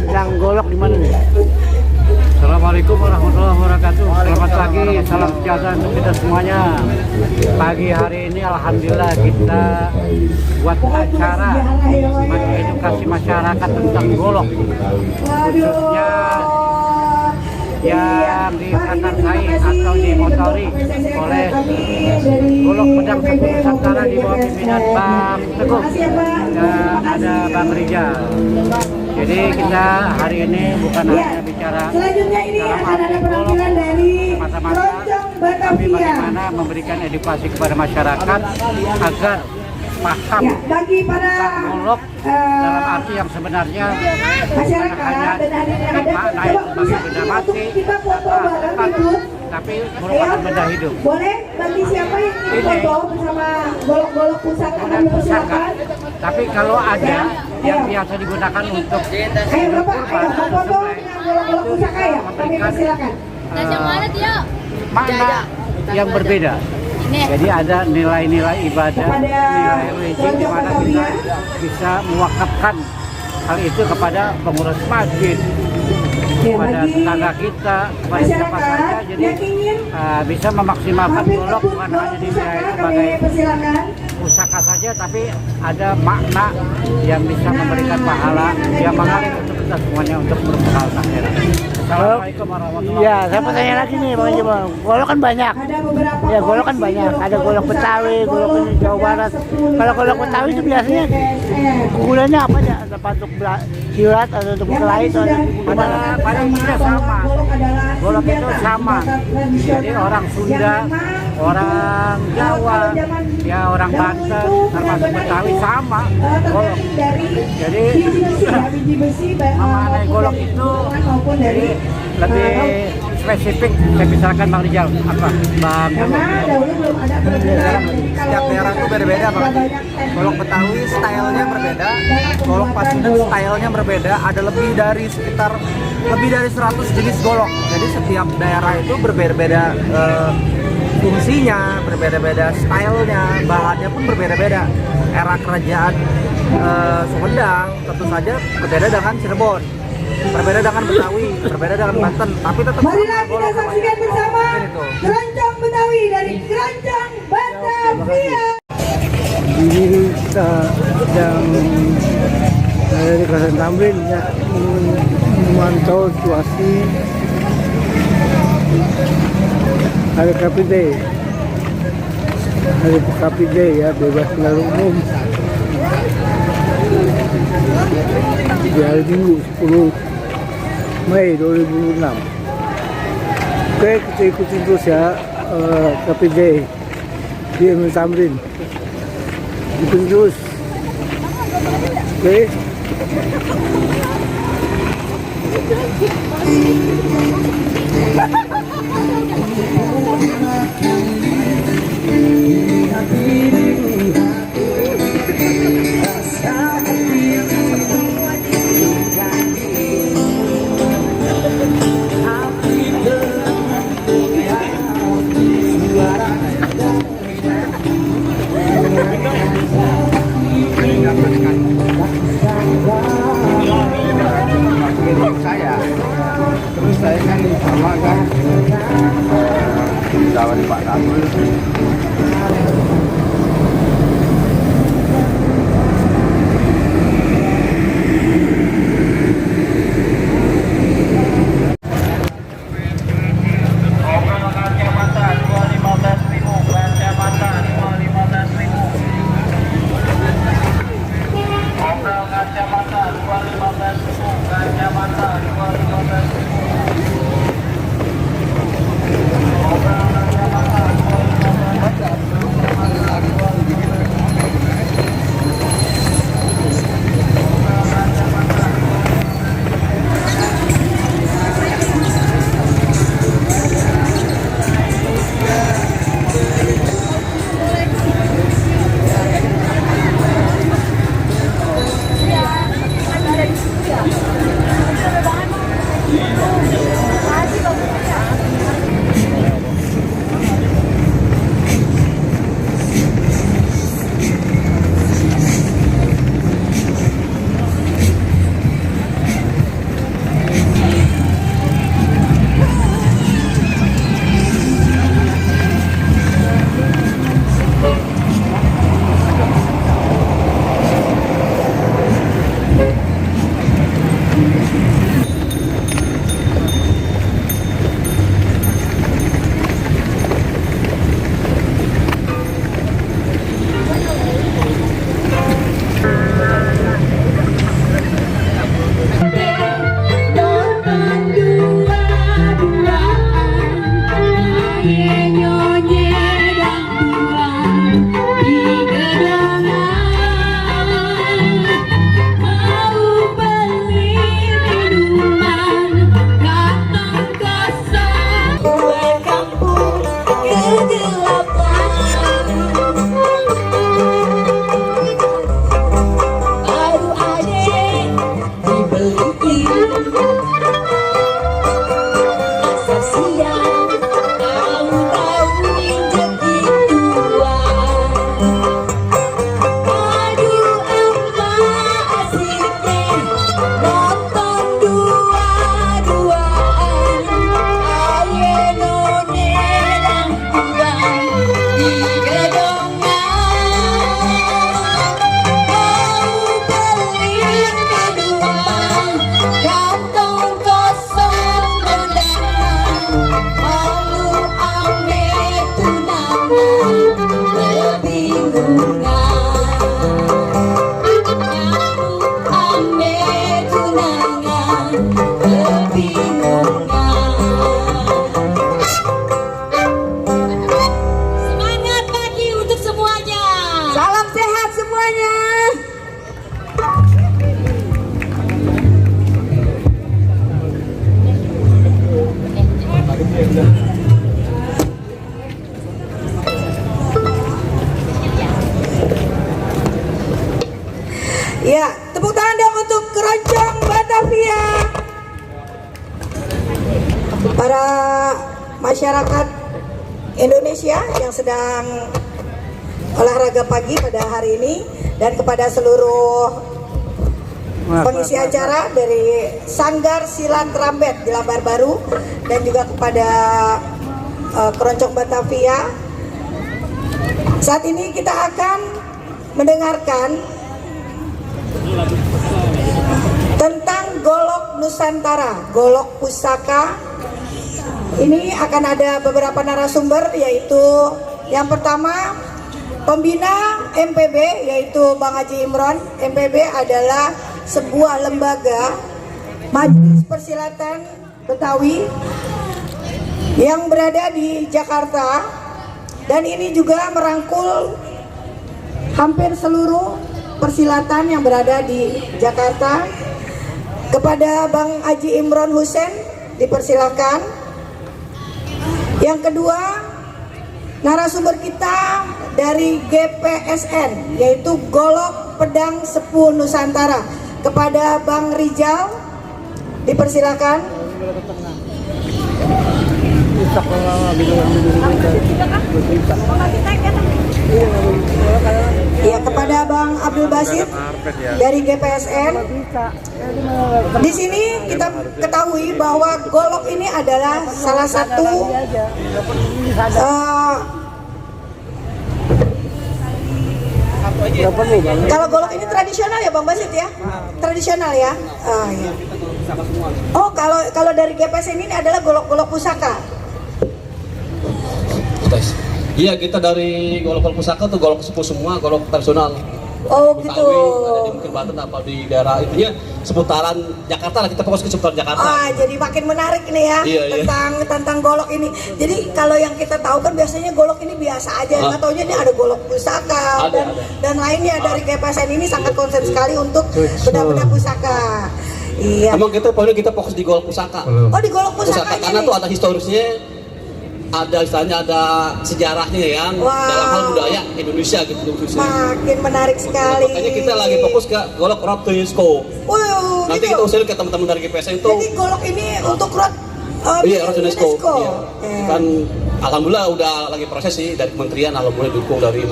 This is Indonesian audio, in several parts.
sedang golok di mana nih? Assalamualaikum warahmatullahi wabarakatuh. Selamat pagi, salam sejahtera untuk kita semuanya. Pagi hari ini alhamdulillah kita buat acara mengedukasi masyarakat tentang golok, khususnya yang di Patansai atau dimotori oleh Golok Pedang Sepuluh Nusantara di bawah pimpinan Bang Teguh dan ada Bang Rijal. Jadi kita hari ini bukan hanya bicara selanjutnya ini akan ada penampilan dari Keroncong tapi Batavia. bagaimana memberikan edukasi kepada masyarakat agar paham Bagi para golok dalam arti yang sebenarnya masyarakat hanya dan hadirin yang ada, makna coba sebagai bisa benda untuk mati, kita foto bareng ikut. tapi merupakan benda hidup. Boleh bagi siapa yang ingin foto bersama golok-golok pusaka Dan kami pusaka. persilakan. Tapi kalau ada yang biasa digunakan untuk Ayo Bapak, ayo foto dengan golok-golok pusaka ya, kami persilakan. Yang mana Tio? makna yang berbeda. Ini. Jadi ada nilai-nilai ibadah, Kepada nilai religi di mana kita bisa mewakafkan hal itu kepada pengurus masjid, kepada bagi tetangga kita, kepada siapa saja. masyarakat Jadi yang ingin bisa memaksimalkan mampir ke golok bukan hanya pusaka dinilai kami sebagai persilakan. pusaka saja, tapi ada makna yang bisa memberikan pahala yang mengalir untuk kita semuanya untuk berbekal akhirat. Assalamualaikum warahmatullahi Iya, saya mau tanya lagi nih Bang Haji, Bang. Golok kan banyak. Ada beberapa Ya, golok kan banyak. Ada golok Betawi, golok ini Jawa Barat. Kalau golok Betawi itu biasanya gunanya apa ya? Apa untuk silat atau untuk berkelahi atau pada intinya sama. Golok itu sama. Jadi orang Sunda, orang Jawa, ya orang Banten, termasuk Betawi sama golok. Jadi memaknai golok itu jadi lebih spesifik. Saya misalkan Bang Rijal, apa Bang Teguh? Setiap daerah itu beda-beda Bang. Golok Betawi stylenya berbeda, golok Pasundan stylenya berbeda. Ada lebih dari 100 jenis golok. Jadi setiap daerah itu berbeda-beda fungsinya, berbeda-beda stylenya, bahannya pun berbeda-beda. Era kerajaan Sumedang tentu saja berbeda dengan Cirebon, berbeda dengan Betawi, berbeda dengan Banten, tapi tetap Marilah kita saksikan bersama Keroncong Betawi dari Keroncong Batavia. ini kita sedang ada di kawasan Tamrin ya, memantau situasi hari KPD. Hari KPD ya, bebas kendaraan umum di hari Minggu 10 Mei 2006. Oke, kita ikutin terus ya KPD di Emil Tamrin. Ikutin terus. Oke. saya kan sama kan Jawa di Pak Dapur. Ya, tepuk tangan dong untuk Keroncong Batavia. Para masyarakat Indonesia yang sedang olahraga pagi pada hari ini, dan kepada seluruh pengisi acara dari Sanggar Silat Rambet di Lambar Baru, dan juga kepada Keroncong Batavia. Saat ini kita akan mendengarkan tentang Golok Nusantara, Golok Pusaka. Ini akan ada beberapa narasumber, yaitu yang pertama pembina MPB, yaitu Bang Haji Imron. MPB adalah sebuah lembaga Majelis Persilatan Betawi yang berada di Jakarta, dan ini juga merangkul hampir seluruh persilatan yang berada di Jakarta. Kepada Bang Haji Imron Hussein dipersilakan. Yang kedua, narasumber kita dari GPSN, yaitu Golok Pedang Sepuh Nusantara. Kepada Bang Rijal dipersilakan. Ya, kepada Bang Abdul Basit dari GPSN. Di sini kita ketahui bahwa golok ini adalah salah satu kalau golok ini tradisional ya Bang Basit ya? Tradisional ya? Ya. Oh, kalau dari GPSN ini adalah golok-golok pusaka. Iya, kita dari golok-golok pusaka tuh golok sepuh semua, golok tradisional. Oh gitu. Ada di mungkin Banten apa di daerah itunya seputaran Jakarta lah, kita fokus ke seputaran Jakarta. Jadi makin menarik nih ya, iya. tentang golok ini. Jadi kalau yang kita tahu kan biasanya golok ini biasa aja, nggak taunya ini ada golok pusaka dan lainnya. Dari GPSN ini sangat konsen sekali untuk benda-benda pusaka. Iya. Emang kita fokus di golok pusaka. Oh, di golok pusaka karena tuh ada historisnya, ada istilahnya, ada sejarahnya yang dalam hal budaya Indonesia gitu khususnya. Makin menarik sekali. Makanya kita lagi fokus ke golok Road to UNESCO. Nanti gitu. kita usulin ke teman-teman dari GPSN itu. Jadi golok ini untuk Road Road to UNESCO. Iya. Kan alhamdulillah udah lagi proses sih dari kementerian, alhamdulillah dukung dari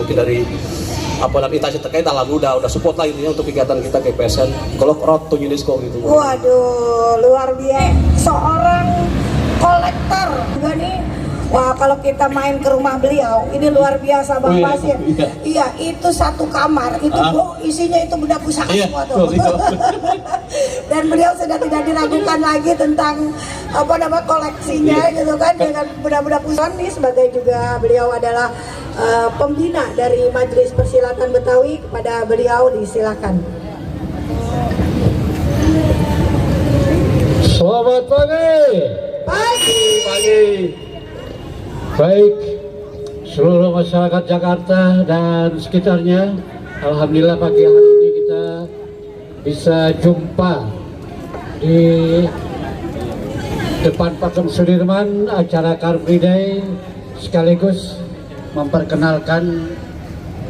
instansi terkait, alhamdulillah udah support lah intinya untuk kegiatan kita GPSN golok Road to UNESCO gitu. Waduh, luar biasa. Seorang kolektor juga nih. Wah, kalau kita main ke rumah beliau, ini luar biasa Bang Basit. Iya, itu satu kamar, itu isinya itu benda pusaka semua tuh. Dan beliau sudah tidak diragukan lagi tentang koleksinya gitu kan, dengan benda-benda pusaka nih. Sebagai juga beliau adalah pembina dari Majelis Persilatan Betawi, kepada beliau disilakan. Selamat pagi. Pagi. Baik, seluruh masyarakat Jakarta dan sekitarnya, alhamdulillah pagi hari ini kita bisa jumpa di depan Patung Sudirman, acara Car Free Day, sekaligus memperkenalkan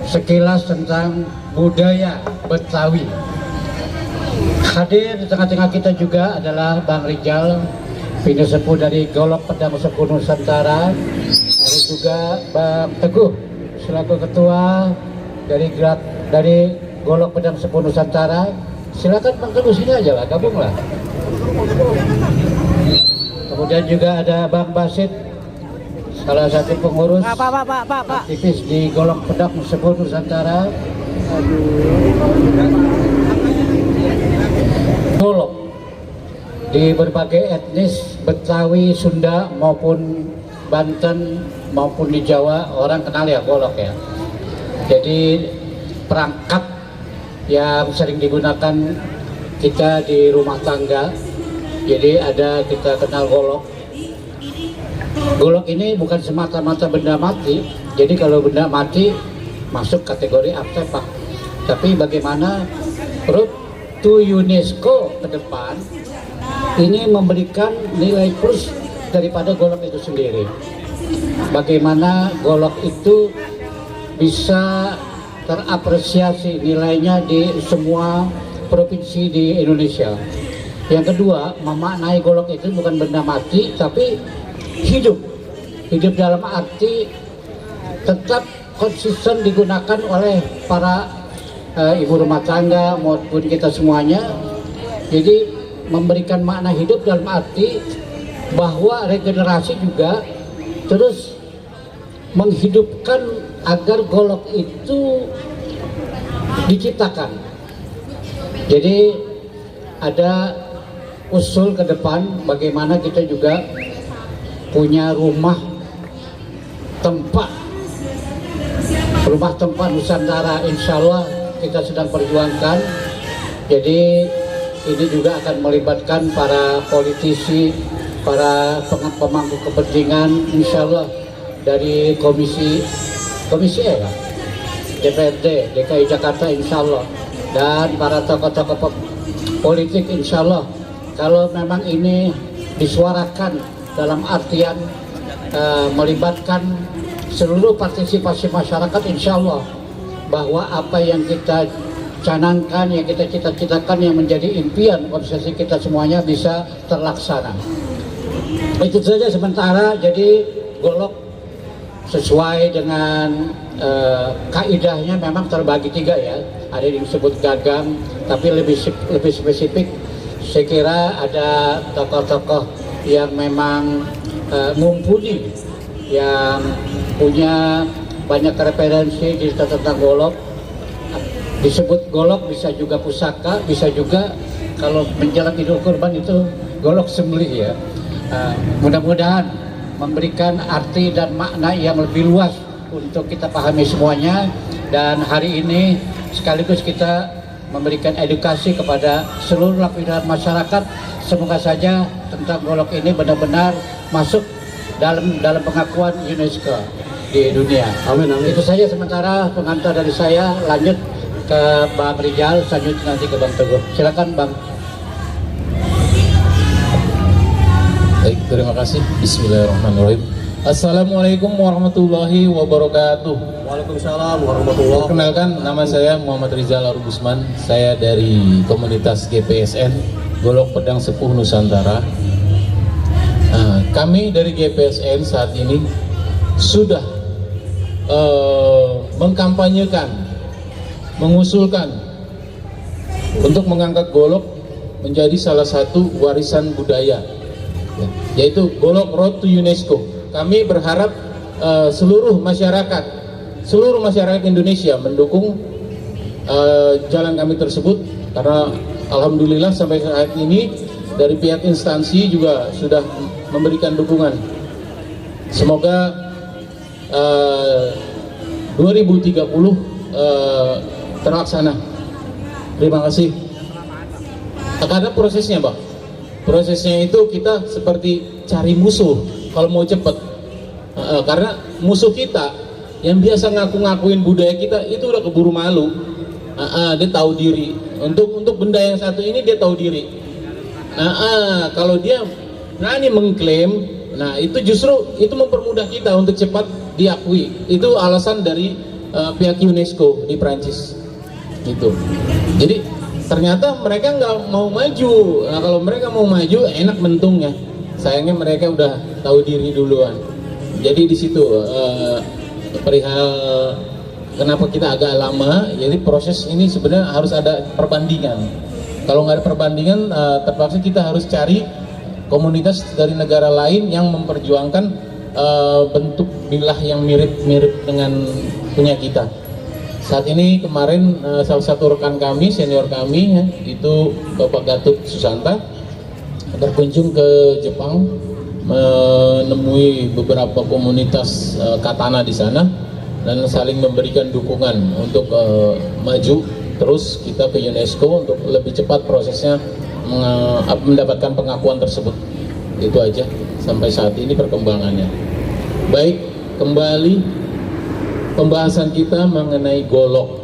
sekilas tentang budaya Betawi. Hadir di tengah-tengah kita juga adalah Bang Rijal, Pindasepuh dari Golok Pedang Sepuh Nusantara. Ada juga Bang Teguh selaku ketua dari Golok Pedang Sepuh Nusantara. Silakan Bang Teguh, sini aja lah, gabunglah. Kemudian juga ada Bang Basit, salah satu pengurus aktivis di Golok Pedang Sepuh Nusantara. Golok di berbagai etnis Betawi, Sunda maupun Banten maupun di Jawa orang kenal ya golok ya. Jadi perangkat yang sering digunakan kita di rumah tangga. Jadi ada kita kenal golok. Golok ini bukan semata-mata benda mati. Jadi kalau benda mati masuk kategori artefak. Tapi bagaimana Road to UNESCO ke depan ini memberikan nilai plus daripada golok itu sendiri. Bagaimana golok itu bisa terapresiasi nilainya di semua provinsi di Indonesia. Yang kedua, memaknai golok itu bukan benda mati tapi hidup. Hidup dalam arti tetap konsisten digunakan oleh para ibu rumah tangga maupun kita semuanya. Jadi memberikan makna hidup dalam arti bahwa regenerasi juga terus menghidupkan agar golok itu diciptakan. Jadi ada usul ke depan bagaimana kita juga punya rumah tempat Nusantara, insya Allah kita sedang perjuangkan. Jadi ini juga akan melibatkan para politisi, para pemangku kepentingan, insya Allah dari komisi ya, DPRD DKI Jakarta insya Allah, dan para tokoh-tokoh politik insya Allah. Kalau memang ini disuarakan dalam artian melibatkan seluruh partisipasi masyarakat, insya Allah bahwa apa yang kita canangkan, yang kita cita-citakan, yang menjadi impian organisasi kita semuanya bisa terlaksana. Itu saja sementara. Jadi golok sesuai dengan kaidahnya memang terbagi 3 ya. Ada yang disebut gagang, tapi lebih spesifik saya kira ada tokoh-tokoh yang memang mumpuni, yang punya banyak referensi di tentang golok. Disebut golok bisa juga pusaka, bisa juga kalau menjelang Idul Kurban itu golok sembelih ya. Mudah-mudahan memberikan arti dan makna yang lebih luas untuk kita pahami semuanya. Dan hari ini sekaligus kita memberikan edukasi kepada seluruh lapisan masyarakat. Semoga saja tentang golok ini benar-benar masuk dalam pengakuan UNESCO di dunia. Amin, amin. Itu saja sementara pengantar dari saya. Lanjut ke Bang Rijal, selanjutnya nanti ke Bang Teguh. Silakan Bang. Baik, terima kasih. Bismillahirrahmanirrahim. Assalamualaikum warahmatullahi wabarakatuh. Waalaikumsalam warahmatullahi wabarakatuh. Perkenalkan, nama saya Muhammad Rizal Arugusman. Saya dari komunitas GPSN Golok Pedang Sepuh Nusantara. Kami dari GPSN saat ini sudah mengkampanyekan, mengusulkan untuk mengangkat golok menjadi salah satu warisan budaya, yaitu golok Road to UNESCO. Kami berharap seluruh masyarakat Indonesia mendukung jalan kami tersebut, karena alhamdulillah sampai saat ini dari pihak instansi juga sudah memberikan dukungan. Semoga 2030 terlaksana. Terima kasih. Karena prosesnya, Pak. Prosesnya itu kita seperti cari musuh kalau mau cepat. Karena musuh kita yang biasa ngaku-ngakuin budaya kita itu udah keburu malu. Dia tahu diri. Untuk benda yang satu ini dia tahu diri. Kalau dia berani mengklaim, nah itu justru itu mempermudah kita untuk cepat diakui. Itu alasan dari pihak UNESCO di Prancis. Gitu. Jadi ternyata mereka nggak mau maju. Nah, kalau mereka mau maju enak bentungnya, sayangnya mereka udah tahu diri duluan. Jadi di situ perihal kenapa kita agak lama. Jadi proses ini sebenarnya harus ada perbandingan. Kalau nggak ada perbandingan, terpaksa kita harus cari komunitas dari negara lain yang memperjuangkan bentuk bilah yang mirip-mirip dengan punya kita. Saat ini kemarin salah satu rekan kami, senior kami, ya, itu Bapak Gatot Susanta, berkunjung ke Jepang, menemui beberapa komunitas katana di sana dan saling memberikan dukungan untuk maju terus kita ke UNESCO untuk lebih cepat prosesnya mendapatkan pengakuan tersebut. Itu aja sampai saat ini perkembangannya. Baik, kembali pembahasan kita mengenai golok.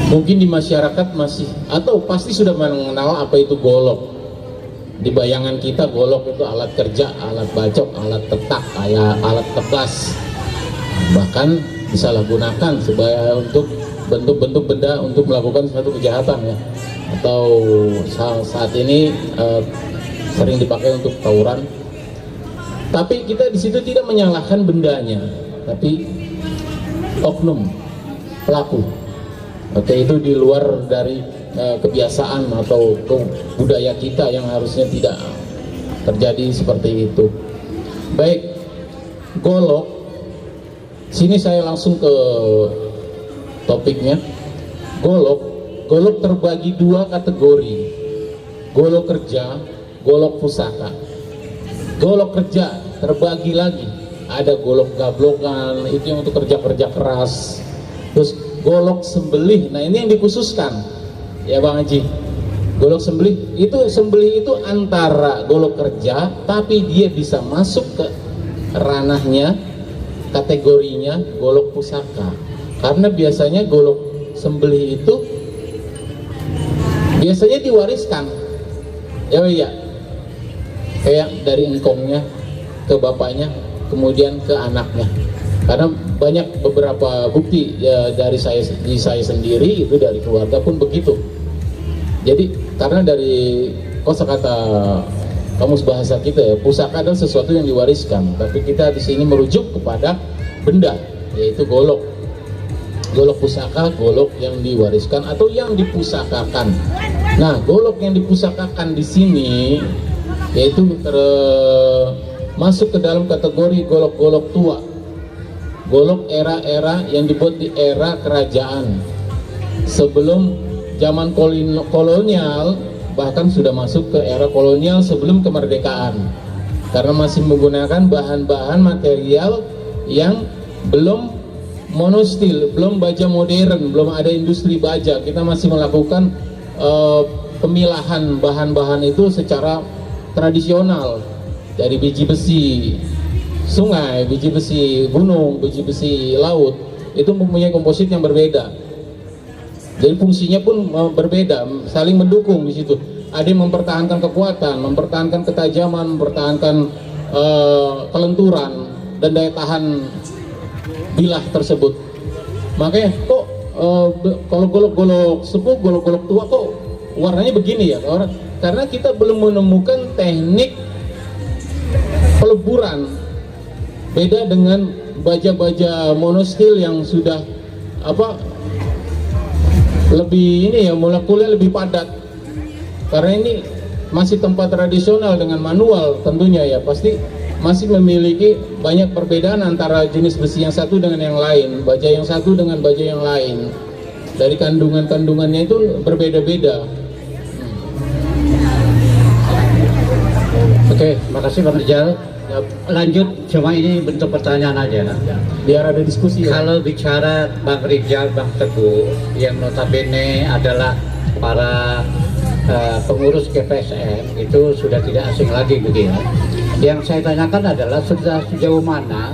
Mungkin di masyarakat masih atau pasti sudah mengenal apa itu golok. Di bayangan kita golok itu alat kerja, alat bacok, alat tetak, alat tebas. Bahkan disalahgunakan sebagai untuk bentuk-bentuk benda untuk melakukan suatu kejahatan, ya. Atau saat ini sering dipakai untuk tawuran. Tapi kita di situ tidak menyalahkan bendanya, tapi oknum pelaku. Oke, itu di luar dari kebiasaan atau budaya kita yang harusnya tidak terjadi seperti itu. Baik, golok. Sini saya langsung ke topiknya. Golok terbagi dua kategori. Golok kerja, golok pusaka. Golok kerja terbagi lagi. Ada golok gablokan, itu yang untuk kerja-kerja keras. Terus golok sembelih, nah ini yang dikhususkan, ya Bang Haji. Golok sembelih itu antara golok kerja, tapi dia bisa masuk ke ranahnya, kategorinya golok pusaka. Karena biasanya golok sembelih itu biasanya diwariskan, ya kayak dari engkongnya ke bapaknya, kemudian ke anaknya. Karena banyak beberapa bukti ya, dari saya sendiri, itu dari keluarga pun begitu. Jadi karena dari kosakata kamus bahasa kita, ya, pusaka adalah sesuatu yang diwariskan, tapi kita di sini merujuk kepada benda, yaitu golok. Golok pusaka, golok yang diwariskan atau yang dipusakakan. Nah, golok yang dipusakakan di sini yaitu masuk ke dalam kategori golok-golok tua. Golok era-era yang dibuat di era kerajaan. Sebelum zaman kolonial, bahkan sudah masuk ke era kolonial sebelum kemerdekaan. Karena masih menggunakan bahan-bahan material yang belum monostil, belum baja modern, belum ada industri baja. Kita masih melakukan pemilahan bahan-bahan itu secara tradisional dari biji besi sungai, biji besi gunung, biji besi laut. Itu mempunyai komposit yang berbeda. Jadi fungsinya pun berbeda, saling mendukung di situ. Ada yang mempertahankan kekuatan, mempertahankan ketajaman, mempertahankan kelenturan dan daya tahan bilah tersebut. Makanya kok kalau golok-golok sepuh, golok-golok tua kok warnanya begini ya? Karena kita belum menemukan teknik peleburan. Beda dengan baja-baja monostil yang sudah lebih ini ya, molekulnya lebih padat. Karena ini masih tempat tradisional dengan manual tentunya ya, pasti masih memiliki banyak perbedaan antara jenis besi yang satu dengan yang lain, baja yang satu dengan baja yang lain. Dari kandungannya itu berbeda-beda. Oke, makasih Bang Rijal. Lanjut, cuma ini bentuk pertanyaan aja. Biar ada diskusi ya. Kalau bicara Bang Rijal, Bang Teguh, yang notabene adalah para pengurus GPSM, itu sudah tidak asing lagi begini. Yang saya tanyakan adalah sudah sejauh mana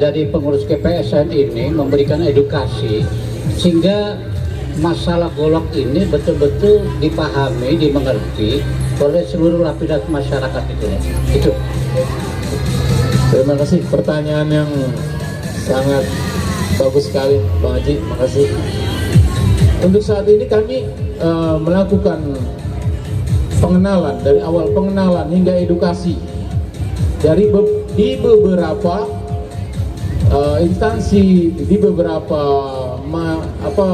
dari pengurus GPSM ini memberikan edukasi sehingga masalah golok ini betul-betul dipahami, dimengerti oleh seluruh lapisan masyarakat itu. Terima kasih, pertanyaan yang sangat bagus sekali Bang Haji, makasih. Untuk saat ini kami melakukan pengenalan, dari awal pengenalan hingga edukasi di beberapa instansi, di beberapa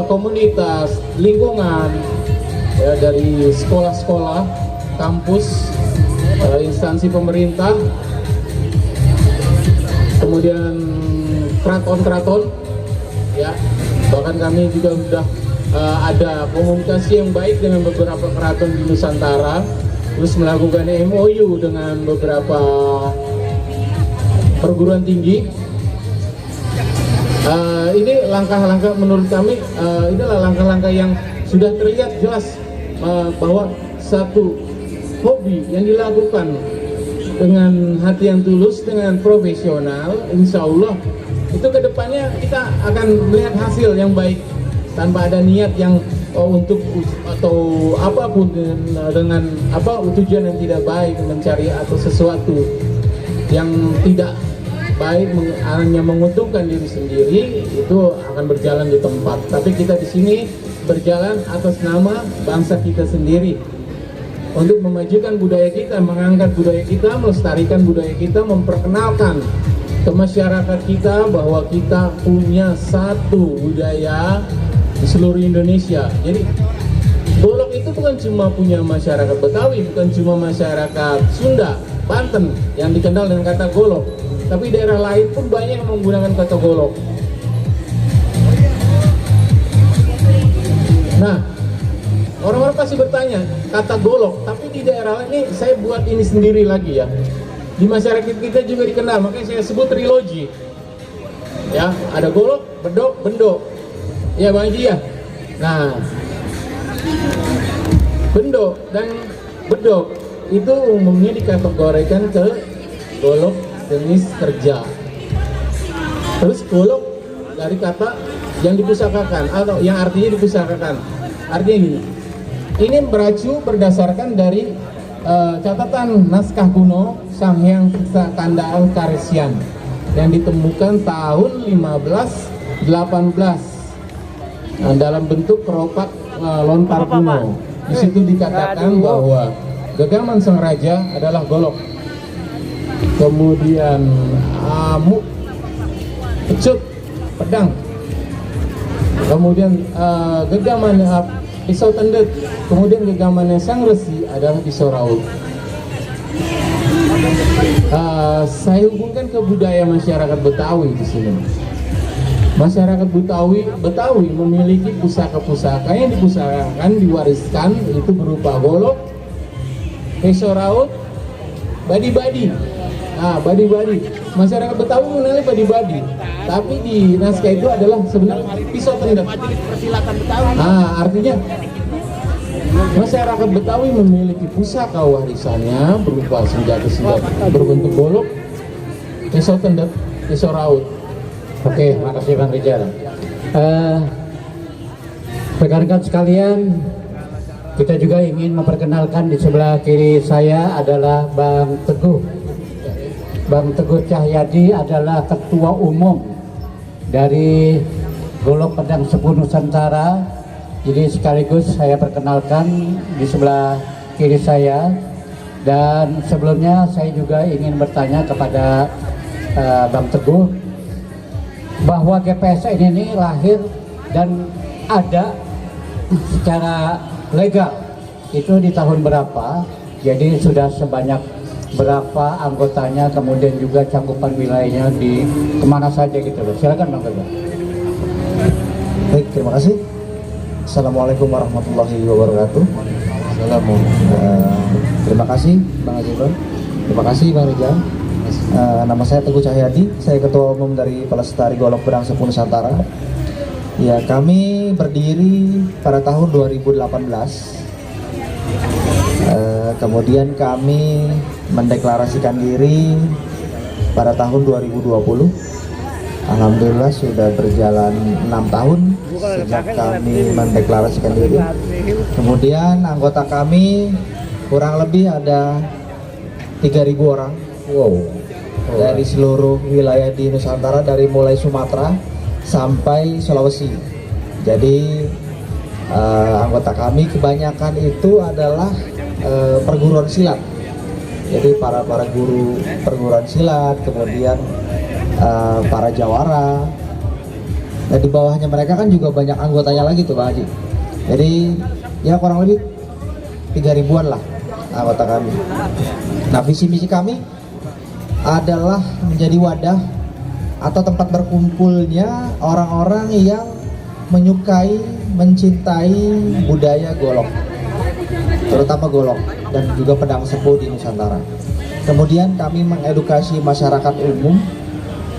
komunitas, lingkungan, ya, dari sekolah-sekolah, kampus, instansi pemerintah, kemudian keraton-keraton, ya, bahkan kami juga sudah ada komunikasi yang baik dengan beberapa keraton di Nusantara, terus melakukan MOU dengan beberapa perguruan tinggi. Ini langkah-langkah menurut kami, inilah langkah-langkah yang sudah terlihat jelas bahwa satu hobi yang dilakukan dengan hati yang tulus, dengan profesional, insya Allah itu kedepannya kita akan melihat hasil yang baik tanpa ada niat yang untuk atau apapun dengan tujuan yang tidak baik, mencari atau sesuatu yang tidak baik hanya menguntungkan diri sendiri, itu akan berjalan di tempat. Tapi kita di sini berjalan atas nama bangsa kita sendiri untuk memajukan budaya kita, mengangkat budaya kita, melestarikan budaya kita, memperkenalkan ke masyarakat kita bahwa kita punya satu budaya di seluruh Indonesia. Jadi golok itu bukan cuma punya masyarakat Betawi, bukan cuma masyarakat Sunda, Banten yang dikenal dengan kata golok, tapi daerah lain pun banyak yang menggunakan kata golok. Nah, orang-orang pasti bertanya, kata golok, tapi di daerah lain ini saya buat ini sendiri lagi ya. Di masyarakat kita juga dikenal, makanya saya sebut trilogi. Ya, ada golok, bedok, bendok. Ya Bang Haji ya. Nah, bendok dan bedok itu umumnya dikategorikan ke golok jenis kerja. Terus golok dari kata yang dipusakakan atau yang artinya dipusakakan. Artinya gini, ini beracu berdasarkan dari catatan naskah kuno Sanghyang Siksa Kandaan Karesian yang ditemukan tahun 1518 dalam bentuk keropak lontar kuno. Di situ dikatakan bahwa gegaman sang raja adalah golok, kemudian amuk, pecut, pedang, kemudian gegaman pisau tendet, kemudian gegamannya sang resi adalah pisau raut. Saya hubungkan ke budaya masyarakat Betawi di sini. Masyarakat Betawi memiliki pusaka-pusaka yang dipusakakan, diwariskan, itu berupa golok, pisau raut, badi-badi. Nah, badi-badi. Masyarakat Betawi mengenali badi-badi, tapi di naskah itu adalah sebenarnya pisau tendet. Nah, artinya masyarakat Betawi memiliki pusaka warisannya berupa senjata-senjata berbentuk golok, pisau tendet, pisau raut. Oke, makasih Bang Rijal. Rekan-rekan sekalian, kita juga ingin memperkenalkan di sebelah kiri saya adalah Bang Teguh. Bang Teguh Cahyadi adalah Ketua Umum dari Golok Pedang Sepuh Nusantara. Jadi sekaligus saya perkenalkan di sebelah kiri saya. Dan sebelumnya saya juga ingin bertanya kepada Bang Teguh, bahwa GPSN ini lahir dan ada secara legal itu di tahun berapa, jadi sudah sebanyak berapa anggotanya, kemudian juga cakupan wilayahnya di kemana saja gitu loh. Silakan Bang Teguh. Baik, terima kasih. Assalamualaikum warahmatullahi wabarakatuh. Terima kasih Bang Azizon. Terima kasih Bang Rijal. Nama saya Teguh Cahyadi, saya Ketua Umum dari Pelestari Golok Pedang Sepuh Nusantara. Ya, kami berdiri pada tahun 2018. Kemudian kami mendeklarasikan diri pada tahun 2020. Alhamdulillah sudah berjalan 6 tahun sejak kami mendeklarasikan diri. Kemudian anggota kami kurang lebih ada 3.000 orang. Wow. Dari seluruh wilayah di Nusantara, dari mulai Sumatera sampai Sulawesi. Jadi Anggota kami kebanyakan itu adalah perguruan silat. Jadi para guru perguruan silat, kemudian para jawara. Dan di bawahnya mereka kan juga banyak anggotanya lagi tuh Bang Haji. Jadi ya kurang lebih 3.000-an lah anggota kami. Nah, visi misi kami adalah menjadi wadah atau tempat berkumpulnya orang-orang yang menyukai, mencintai budaya golok, terutama golok dan juga pedang sepuh di Nusantara. Kemudian kami mengedukasi masyarakat umum,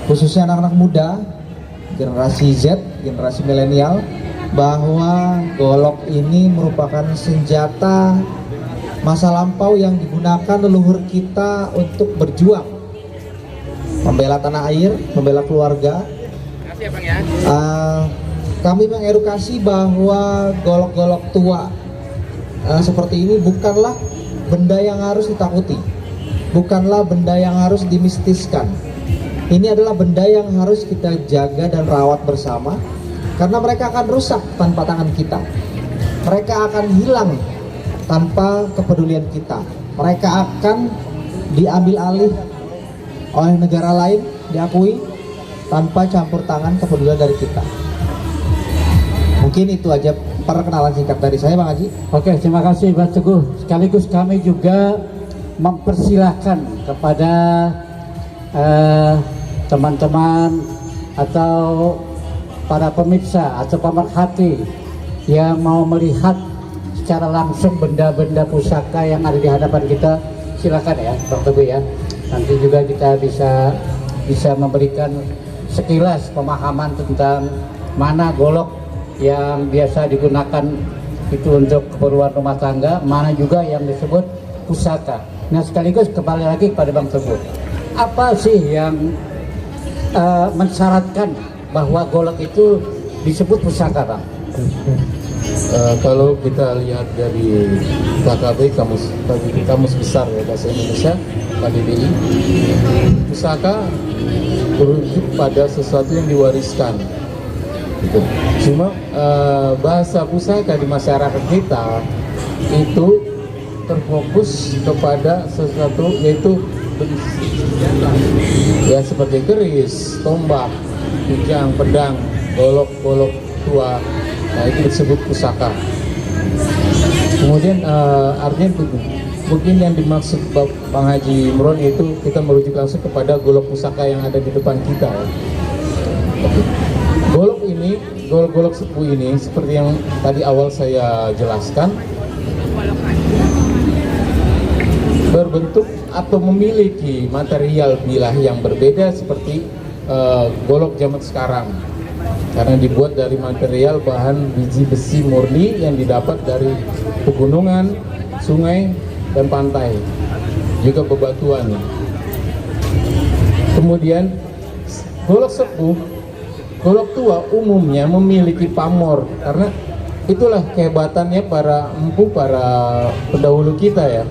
khususnya anak-anak muda, generasi Z, generasi milenial, bahwa golok ini merupakan senjata masa lampau yang digunakan leluhur kita untuk berjuang, membela tanah air, membela keluarga. Kami mengedukasi bahwa golok-golok tua seperti ini bukanlah benda yang harus ditakuti, bukanlah benda yang harus dimistiskan. Ini adalah benda yang harus kita jaga dan rawat bersama, karena mereka akan rusak tanpa tangan kita. Mereka akan hilang tanpa kepedulian kita. Mereka akan diambil alih oleh negara lain, diakui tanpa campur tangan kepedulian dari kita. Mungkin itu aja perkenalan singkat dari saya, Bang Haji. Oke, terima kasih Mas Teguh. Sekaligus kami juga mempersilahkan kepada teman-teman atau para pemirsa atau pemerhati yang mau melihat secara langsung benda-benda pusaka yang ada di hadapan kita, silakan ya Bang Teguh ya. Nanti juga kita bisa memberikan sekilas pemahaman tentang mana golok yang biasa digunakan itu untuk keperluan rumah tangga, mana juga yang disebut pusaka. Nah, sekaligus kembali lagi kepada Bang Teguh, apa sih yang mensyaratkan bahwa golok itu disebut pusaka, Bang? Kalau kita lihat dari KKB, kamus besar ya bahasa Indonesia, KBBI, pusaka merujuk pada sesuatu yang diwariskan. Gitu. Cuma bahasa pusaka di masyarakat kita itu terfokus kepada sesuatu, yaitu ya seperti keris, tombak, kujang, pedang, golok tua. Nah, itu disebut pusaka. Kemudian artinya mungkin yang dimaksud Bang Haji Imron itu kita merujuk langsung kepada golok pusaka yang ada di depan kita. Golok sepuh ini seperti yang tadi awal saya jelaskan, berbentuk atau memiliki material bilah yang berbeda seperti golok zaman sekarang, karena dibuat dari material bahan biji besi murni yang didapat dari pegunungan, sungai, dan pantai, juga bebatuan. Kemudian golok sepuh, golok tua umumnya memiliki pamor, karena itulah kehebatannya para empu, para pendahulu kita ya.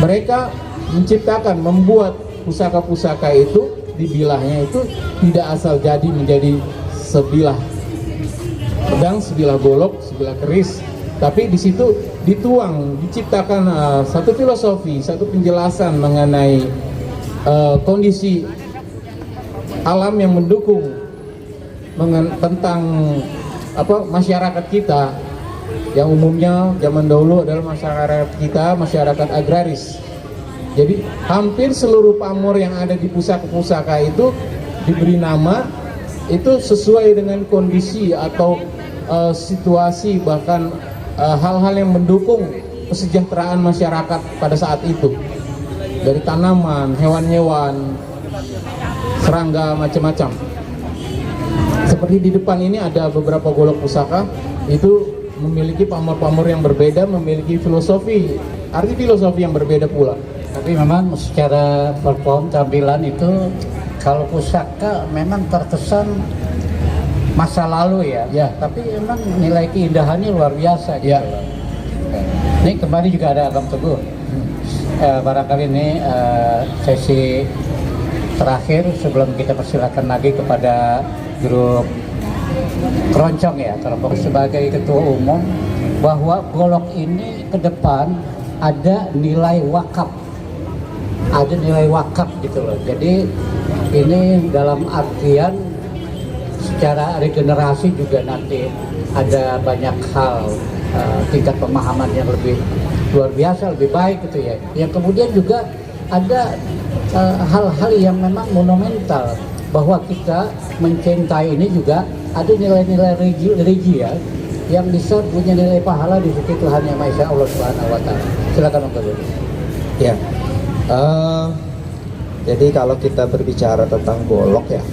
Mereka menciptakan, membuat pusaka-pusaka itu, dibilahnya itu tidak asal jadi menjadi sebilah pedang, sebilah golok, sebilah keris, tapi di situ dituang, diciptakan satu filosofi, satu penjelasan mengenai kondisi alam yang mendukung tentang masyarakat kita yang umumnya zaman dahulu adalah masyarakat kita masyarakat agraris. Jadi hampir seluruh pamor yang ada di pusaka-pusaka itu diberi nama itu sesuai dengan kondisi atau situasi, bahkan hal-hal yang mendukung kesejahteraan masyarakat pada saat itu, dari tanaman, hewan-hewan, serangga, macam-macam. Seperti di depan ini ada beberapa golok pusaka, itu memiliki pamor-pamor yang berbeda, memiliki filosofi, arti filosofi yang berbeda pula. Tapi memang secara perform tampilan itu kalau pusaka memang terkesan masa lalu ya. Tapi memang nilai keindahannya luar biasa gitu. Ini kembali juga ada Bang Teguh. Barangkali ini sesi terakhir sebelum kita persilakan lagi kepada grup keroncong ya, kalau sebagai ketua umum, bahwa Golok ini ke depan ada nilai wakaf, gitu loh. Jadi ini dalam artian secara regenerasi juga nanti ada banyak hal, tingkat pemahaman yang lebih luar biasa, lebih baik gitu ya. Yang kemudian juga ada hal-hal yang memang monumental, bahwa kita mencintai ini juga ada nilai-nilai religi ya, yang bisa punya nilai pahala di sisi Tuhan Yang Maha Esa, Allah Subhanahu wa Ta'ala. Silakan Om Teguh. Ya, jadi kalau kita berbicara tentang Golok ya,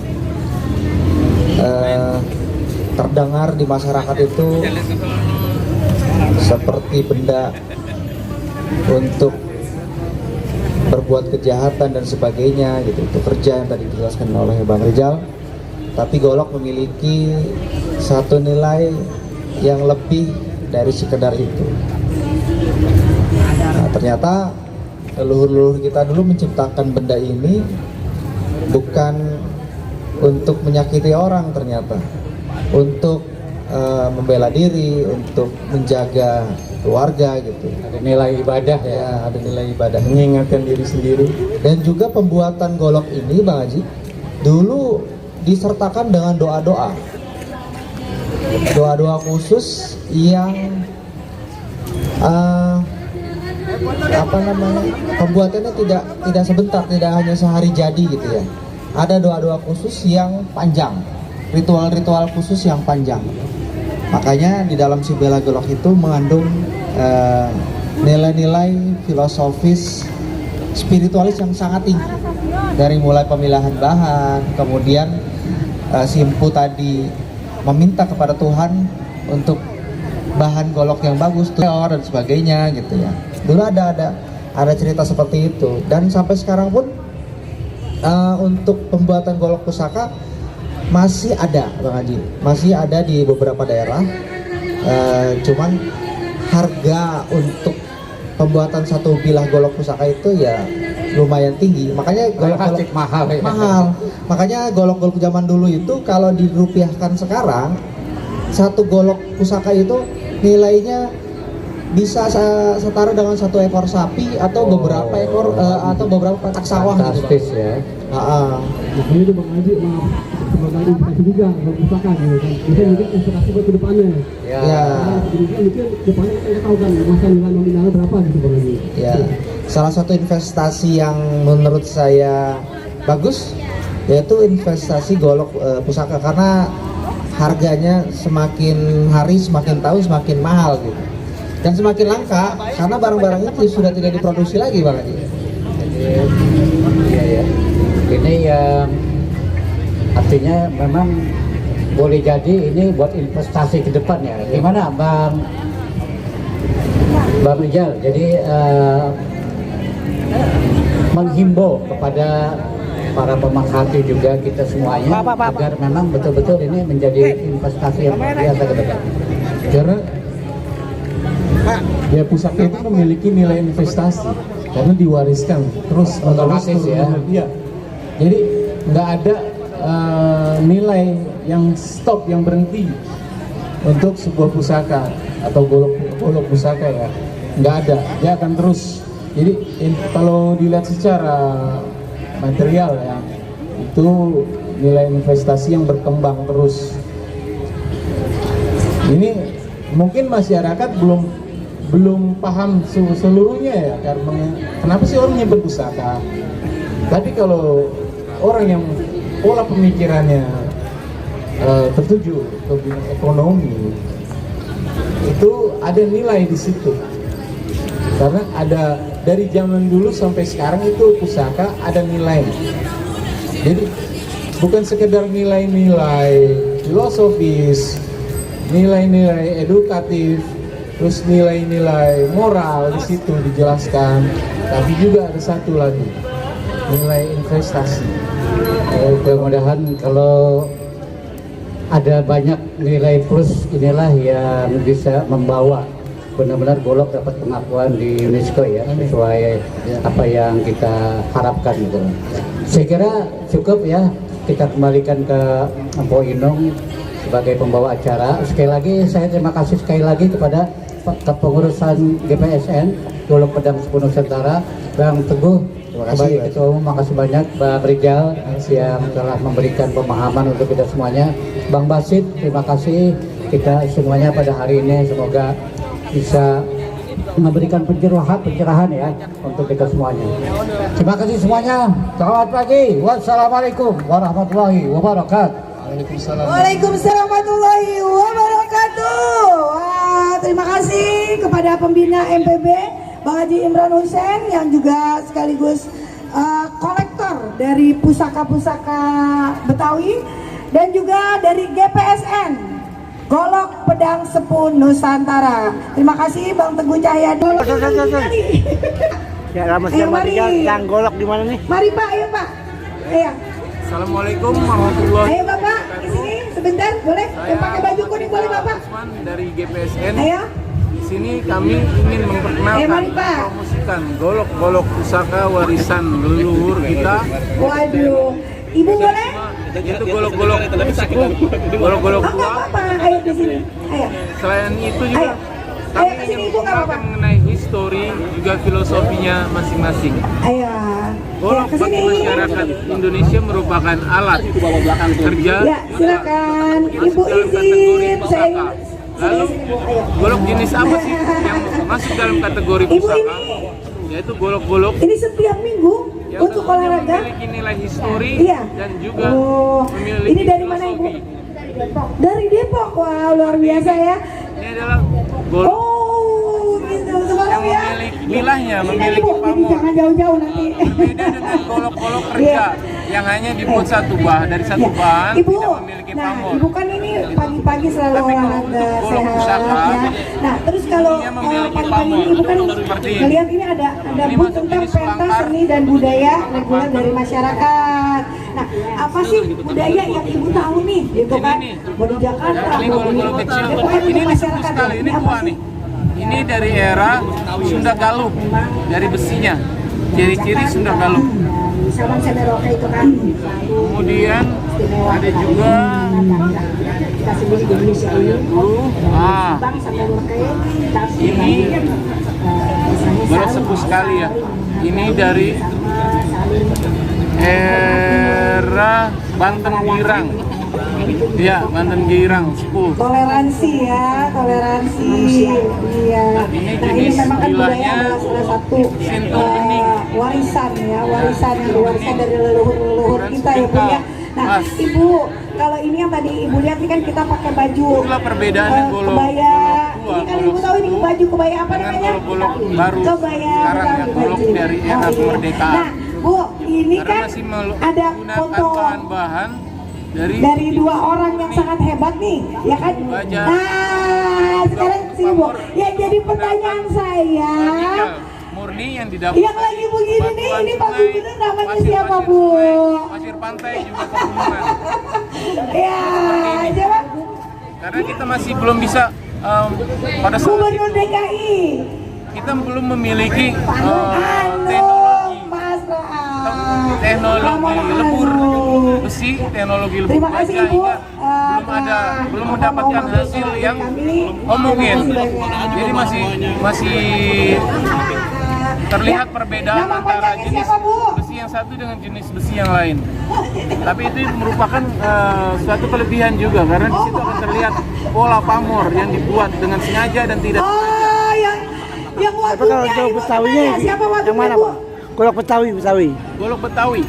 terdengar di masyarakat itu seperti benda untuk berbuat kejahatan dan sebagainya gitu, itu kerja yang tadi dijelaskan oleh Bang Rizal. Tapi Golok memiliki satu nilai yang lebih dari sekedar itu. Nah, ternyata leluhur-leluhur kita dulu menciptakan benda ini bukan untuk menyakiti orang, ternyata untuk membela diri, untuk menjaga keluarga gitu. Ada nilai ibadah Ya, ada nilai ibadah, mengingatkan diri sendiri. Dan juga pembuatan Golok ini, Bang Haji, dulu disertakan dengan doa-doa khusus yang pembuatannya tidak sebentar, tidak hanya sehari jadi gitu ya. Ada doa-doa khusus yang panjang, ritual-ritual khusus yang panjang. Makanya di dalam si Bela Golok itu mengandung nilai-nilai filosofis, spiritualis yang sangat tinggi. Dari mulai pemilihan bahan, kemudian si Empu tadi meminta kepada Tuhan untuk bahan golok yang bagus, dan sebagainya gitu ya. Dulu ada cerita seperti itu, dan sampai sekarang pun untuk pembuatan golok pusaka masih ada, Bang Haji, masih ada di beberapa daerah. Cuman harga untuk pembuatan satu bilah golok pusaka itu ya lumayan tinggi, makanya golok mahal ya. Makanya golok-golok zaman dulu itu kalau dirupiahkan sekarang, satu golok pusaka itu nilainya bisa setara dengan satu ekor sapi atau beberapa ekor atau beberapa petak sawah gitu. Ya. Makanya itu Bang Haji, maaf, sebagai investasi juga golok pusaka gitu kan. Bisa mungkin investasi buat ke depannya. Ya. Mungkin depannya kita tahu kan masa nilai nominalnya berapa gitu Bang Haji. Ya. Salah satu investasi yang menurut saya bagus yaitu investasi golok pusaka, karena harganya semakin hari semakin tahun semakin mahal gitu, dan semakin langka karena barang-barang itu sudah tidak diproduksi lagi, Bang Haji. Iya ya. Ini yang artinya memang boleh jadi ini buat investasi ke depan ya. Gimana Bang Rizal? Jadi menghimbau kepada para pemerhati juga kita semuanya agar memang betul-betul ini menjadi investasi yang luar biasa ke depan. Karena ya pusaka itu memiliki nilai investasi karena diwariskan terus otomatis ya. Iya. Jadi nggak ada nilai yang stop, yang berhenti untuk sebuah pusaka atau golok pusaka ya, nggak ada, dia akan terus. Jadi kalau dilihat secara material ya, itu nilai investasi yang berkembang terus. Ini mungkin masyarakat belum paham seluruhnya ya, karena kenapa sih orang nyimpen pusaka. Tapi kalau orang yang pola pemikirannya tertuju ke bidang ekonomi, itu ada nilai di situ. Karena ada dari zaman dulu sampai sekarang itu pusaka ada nilai. Jadi bukan sekedar nilai-nilai filosofis, nilai-nilai edukatif, terus nilai-nilai moral di situ dijelaskan, tapi juga ada satu lagi, nilai investasi. Mudah-mudahan kalau ada banyak nilai plus inilah yang bisa membawa benar-benar golok dapat pengakuan di UNESCO ya, sesuai apa yang kita harapkan gitu. Saya kira cukup ya, kita kembalikan ke Empo Inung sebagai pembawa acara. Sekali lagi saya terima kasih sekali lagi kepada kepengurusan GPSN Golok Pedang Sepuh Nusantara, Bang Teguh sebagai Ketua Umum. Makasih banyak Bang Rijal yang telah memberikan pemahaman untuk kita semuanya. Bang Basit, terima kasih kita semuanya pada hari ini, semoga bisa memberikan pencerahan ya untuk kita semuanya. Terima kasih semuanya. Selamat pagi. Wassalamualaikum warahmatullahi wabarakatuh. Waalaikumsalam warahmatullahi wabarakatuh. Wah, terima kasih kepada pembina MPB Bang Haji Imran Hussein yang juga sekaligus kolektor dari pusaka-pusaka Betawi dan juga dari GPSN Golok Pedang Sepuh Nusantara. Terima kasih Bang Teguh Cahyadi. Ya, lama siang Pak Rijal, yang golok di mana nih? Mari Pak, ayo Pak. Ayo. Assalamualaikum warahmatullahi Ayo Bapak, ke sini sebentar, boleh? Yang pakai baju kuning boleh Bapak? Usman dari GPSN. Ayo. Di sini kami ingin memperkenalkan, mari, Pak. promosikan golok-golok pusaka warisan leluhur kita. Waduh, Ibu boleh? Itu golok-golok sepuh, golok-golok tua. Apa? Ayo di sini. Ayo. Selain itu juga Ayo. kami Ayo ke sini, ingin Ibu, nggak apa-apa. memperkenalkan mengenai histori juga filosofinya masing-masing. Ayo. Golok ke bagi sini. masyarakat Indonesia merupakan alat kerja. Ya, silakan. Ibu Masuk dalam kategori izin. pusaka. Lalu Ayo. golok jenis apa sih yang masuk dalam kategori Ibu pusaka? ini. Yaitu golok-golok Ini setiap minggu yang untuk tentunya olahraga. memiliki nilai histori Iya. dan juga Oh, memiliki ini dari mana Ibu? filosofi. Dari Depok. Wow, luar biasa ya. Ini adalah golok Oh, gitu. Semalam yang ya. memiliki milahnya, Ini memiliki Ibu, jadi pamor. jangan jauh-jauh nanti. Berbeda dengan golok-golok kerja Iya. yang hanya dibuat satu dari satu Ya. bahan, Ibu, tidak memiliki nah pamor. Ibu kan ini pagi-pagi selalu Tapi kalau olahraga untuk golok sehat pusaka, ya. Nah terus kalau ininya memiliki pagi-pagi pamor. Ibu kan Seperti ini. melihat ini ada Ini booth masuk tentang jenis pentas langkar. seni dan budaya reguler dari masyarakat. Nah apa sih budaya yang Ibu tahu nih gitu kan? Ini nih. Mau di Jakarta, Ini mau di golok-golok kecil. pokoknya Ini untuk sepuh masyarakat. sekali, ini apa tua sih? nih. Ini dari era Sunda Galuh, dari besinya. Ciri-ciri Sunda Galuh. Saban Semeroke itu kan. Kemudian ada juga Kasih di Indonesia ini. Bang sampai Roke. ini golok sepuh sekali ya. Ini dari era Banten Girang. Iya, Banten Girang sepuh. Toleransi ya, toleransi. Iya. Ini Nah ini jenis memang kan budaya gilanya adalah salah satu sentul bening. warisan ya, warisan yang diwariskan dari leluhur-leluhur kita ya Bu ya. Nah Mas. Ibu, kalau ini yang tadi Ibu lihat ini kan kita pakai baju Itulah perbedaannya golok kebaya. tua, Ini kan golok Ibu tahu ini sepuh baju kebaya apa dengan namanya? golok-golok baru Kebaya. sekarang ya, Betawi golok baju. dari era Oh, iya. kemerdekaan. Nah Bu, ini Karena kan masih ada menggunakan foto bahan-bahan dari dua orang yang sangat hebat nih, ya kan? Baja. Nah, sekarang sini Bu. Yang jadi pertanyaan saya, Nikel murni yang didapat yang lagi begini nih, batuan ini Pak sungai, Gubernur namanya pasir-pasir siapa Bu? sungai, pasir pantai juga pegunungan. Ya, siapa? Karena kita masih belum bisa pada saat Gubernur itu DKI. kita belum memiliki Anu, Mas teknologi lebur besi, teknologi lebur Terima kasih baja, Ibu. hingga belum mendapatkan hasil yang homogen. Jadi masih terlihat perbedaan Nama antara panjangnya jenis siapa, Bu? besi yang satu dengan jenis besi yang lain. Tapi itu merupakan suatu kelebihan juga karena di situ akan terlihat pola pamor yang dibuat dengan sengaja dan tidak sengaja. Oh, yang Tapi kalau wagubnya golok Ibu Betawinya namanya siapa yang wagubnya mana Bu? Pak? Golok Betawi. Golok Betawi. Golok Betawi.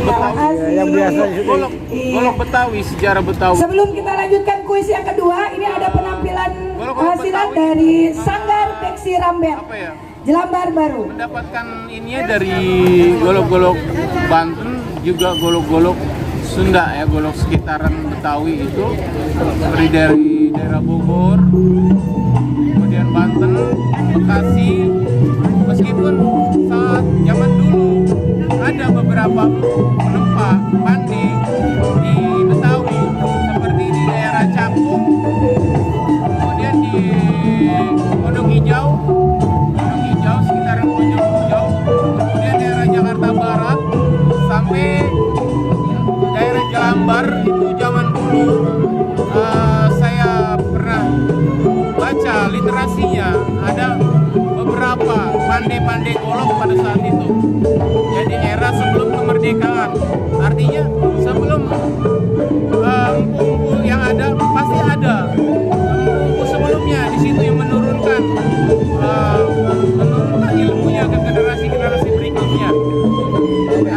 Makasih. Yang biasa Golok Betawi, sejarah Betawi. Sebelum kita lanjutkan kuis yang kedua, ini ada penampilan Golok-golok hasilan Betawi. dari Sanggar Peksi Rambet, Apa ya? Jelambar Baru. Mendapatkan ininya dari golok-golok Banten, juga golok-golok Sunda ya, golok sekitaran Betawi itu seperti dari daerah Bogor, kemudian Banten, Bekasi. Meskipun saat zaman dulu ada beberapa penempa pandai di Betawi seperti di daerah Cakung, kemudian di Pondok Hijau sekitaran Pondok Hijau, kemudian daerah Jakarta Barat sampai daerah Jelambar itu zaman dulu pandai-pandai golok pada saat itu. Jadi era sebelum kemerdekaan. Artinya sebelum empu yang ada pasti ada empu sebelumnya di situ yang menurunkan ilmunya ke generasi berikutnya.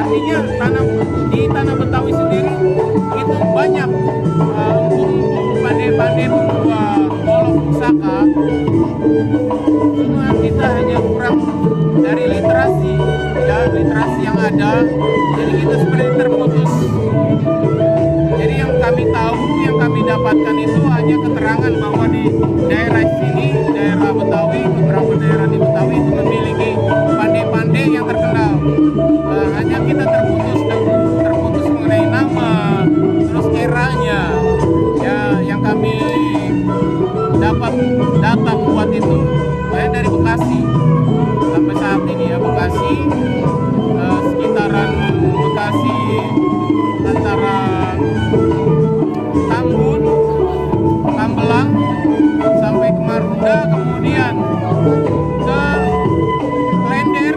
Artinya di tanah Betawi sendiri itu banyak empu-empu pandai-pandai membuat golok pusaka. Cuma kita hanya kurang dari literasi, ya literasi yang ada. Jadi kita seperti terputus. Jadi yang kami tahu, yang kami dapatkan itu hanya keterangan bahwa di daerah sini, daerah Betawi, beberapa daerah di Betawi itu memiliki pandai-pandai yang terkenal. Hanya kita terputus mengenai nama, terus eranya. Ya, yang kami dapat data buat itu banyak dari Bekasi sampai saat ini ya, Bekasi, sekitaran Bekasi antara Tambun, Tambelang sampai ke Marunda, kemudian ke Klender,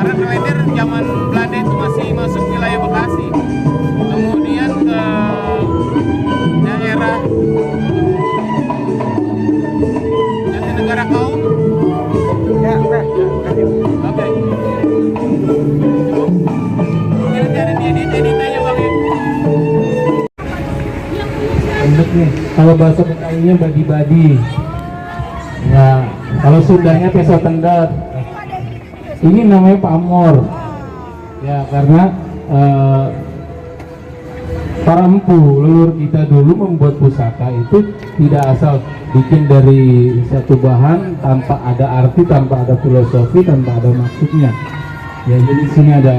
karena Klender zaman Belanda itu masih masuk wilayah Bekasi, kemudian ke daerah Jatinegara Kaum. Ya, oke. Oke. Mungkin ada diedit aja Bang ya. Enak nih, kalau bahasa Betawinya badi-badi. Ya, kalau Sundanya peso tendar. Ini namanya pamor. Ya, karena para empu leluhur kita dulu membuat pusaka itu tidak asal bikin dari satu bahan tanpa ada arti, tanpa ada filosofi, tanpa ada maksudnya. Ya, jadi di sini ada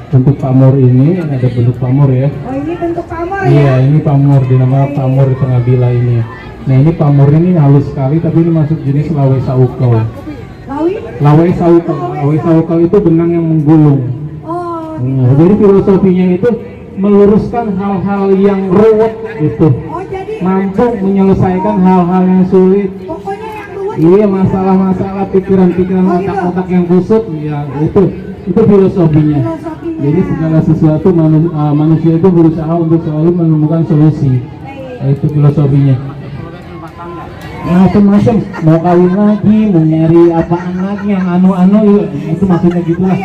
bentuk pamor ini, ada bentuk pamor ya. Oh, ini bentuk pamor ya? Iya, ini pamor, dinamakan pamor di tengah bila ini. Nah, ini pamor ini halus sekali, tapi ini masuk jenis lawe saukau. Lawe saukau itu benang yang menggulung. Oh. Nah, jadi filosofinya itu meluruskan hal-hal yang ruwet gitu. Oh, jadi Mampu menyelesaikan hal-hal yang sulit. pokoknya yang ruwet. Iya, masalah-masalah pikiran-pikiran otak-otak yang kusut, ya itu filosofinya. Jadi segala sesuatu manusia itu berusaha untuk selalu menemukan solusi. Nah, itu filosofinya. Macam-macam, mau kawin lagi, mau nyari apaan lagi yang anu-anu, itu maksudnya gitu lah.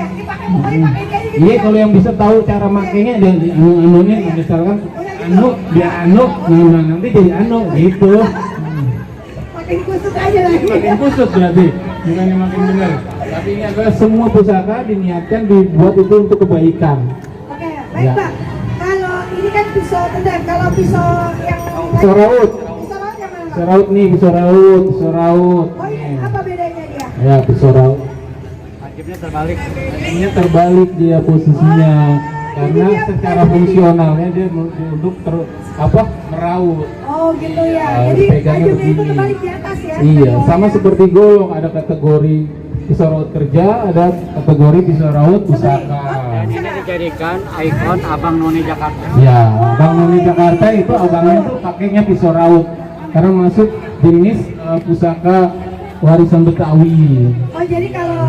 Iya, kalau yang bisa tahu cara makainya dan anu-anunya, misalkan anu biar anu, nah nanti jadi anu gitu. Makin kusut aja lagi. Makin kusut berarti, bukannya makin benar. Tapi ini adalah semua pusaka diniatkan dibuat itu untuk kebaikan. Oke, baik Ya. Pak. Kalau ini kan pisau tendang, kalau pisau yang Pisau raut. Pisau raut yang mana? Pisau raut nih, pisau raut. Oh, ini apa bedanya dia? Ya, pisau raut. Tajamnya terbalik. Ini terbalik dia posisinya, karena secara fungsionalnya dia untuk meraut. Oh, gitu ya. Nah, Jadi pegangnya tajamnya itu begini. terbalik di atas ya? Iya, sama seperti golok, ada kategori pisau raut kerja, ada kategori pisau raut pusaka. Ini dijadikan ikon Abang None Jakarta. Ya, Abang None Jakarta itu abangnya tuh pakainya pisau raut karena masuk jenis pusaka warisan Betawi. Oh, jadi kalau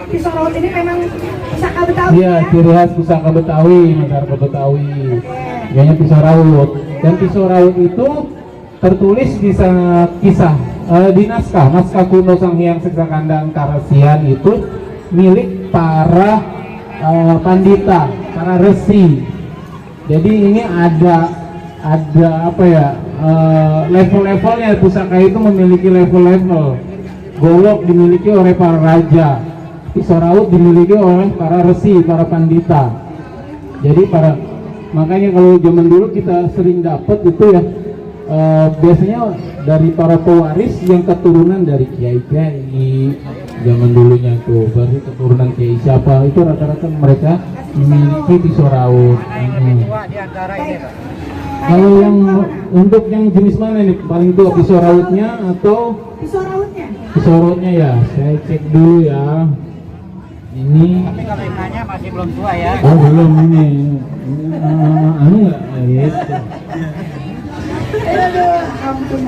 pisau raut ini memang pusaka Betawi Iya, ya? ciri khas pusaka Betawi, masyarakat Betawi. Kayaknya pisau raut. Dan pisau raut itu tertulis di kisah di naskah kuno Sang Hyang Seksakanda Angkarasian itu milik para pandita, para resi. Jadi ini ada apa ya, level-levelnya. Pusaka itu memiliki level-level. Golok dimiliki oleh para raja, pisau raut dimiliki oleh para resi, para pandita. Jadi makanya kalau zaman dulu kita sering dapat itu ya, biasanya dari para pewaris yang keturunan dari kiai-kiai zaman dulunya tuh, baru keturunan kiai siapa itu rata-rata mereka memiliki pisau raut. Di antara ini Pak. Kalau yang untuk yang jenis mana nih paling tua, pisau rautnya atau Pisau rautnya? pisau rautnya ya? Saya cek dulu ya. Ini Tapi kalau yang nanya masih belum tua ya. oh belum ini anu nggak gitu. Aduh, ampun.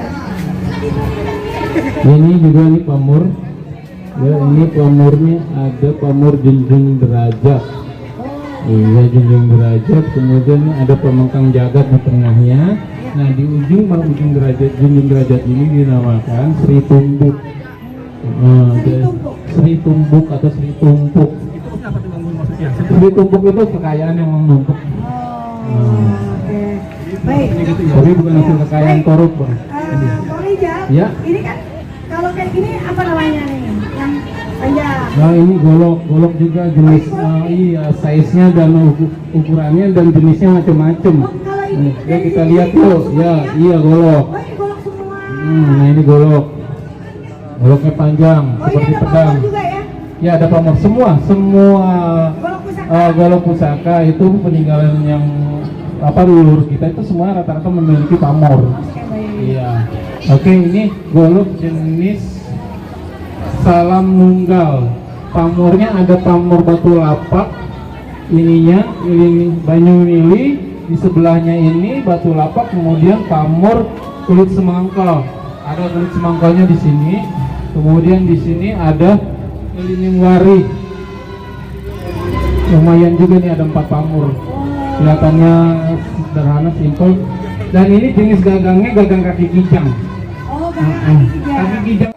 Ini juga nih pamor. Ya, ini pamornya ada pamor junjung derajat. Iya, junjung derajat. Kemudian ada pemengkang jagat di tengahnya. Nah, di ujung ujung derajat junjung derajat ini dinamakan Sri Tumbuk. Sri Tumbuk atau Sri Tumpuk. Sri Tumpuk itu kekayaan yang menumpuk. Baik. Tapi bukan hasil kekayaan korup, Bang. Pak Rijal, Ya. ini kan kalau kayak gini apa namanya nih? Yang panjang. Nah, ini golok juga jenis iya, size-nya dan ukurannya dan jenisnya macam-macam. Kalau ini Ya, kita lihat yuk. Ya, iya golok. Oh, ini golok semua. Nah, ini golok. Goloknya panjang Oh, ini seperti ada pedang. pamor juga ya? Ya, ada pamor semua Golok pusaka. golok pusaka itu peninggalan yang leluhur kita itu semua rata-rata memiliki pamor. Oke, baik. Iya. Oke, ini golok jenis salam nunggal. Pamornya ada pamor batu lapak, ini banyu mili, di sebelahnya ini batu lapak, kemudian pamor kulit semangkal. Ada kulit semangkalnya di sini. Kemudian di sini ada lilin wari. Lumayan juga nih, ada 4 pamor. Kelihatannya sederhana, simpel. Dan ini jenis gagangnya gagang kaki kijang. Oh, kaki kijang. Kaki kijang.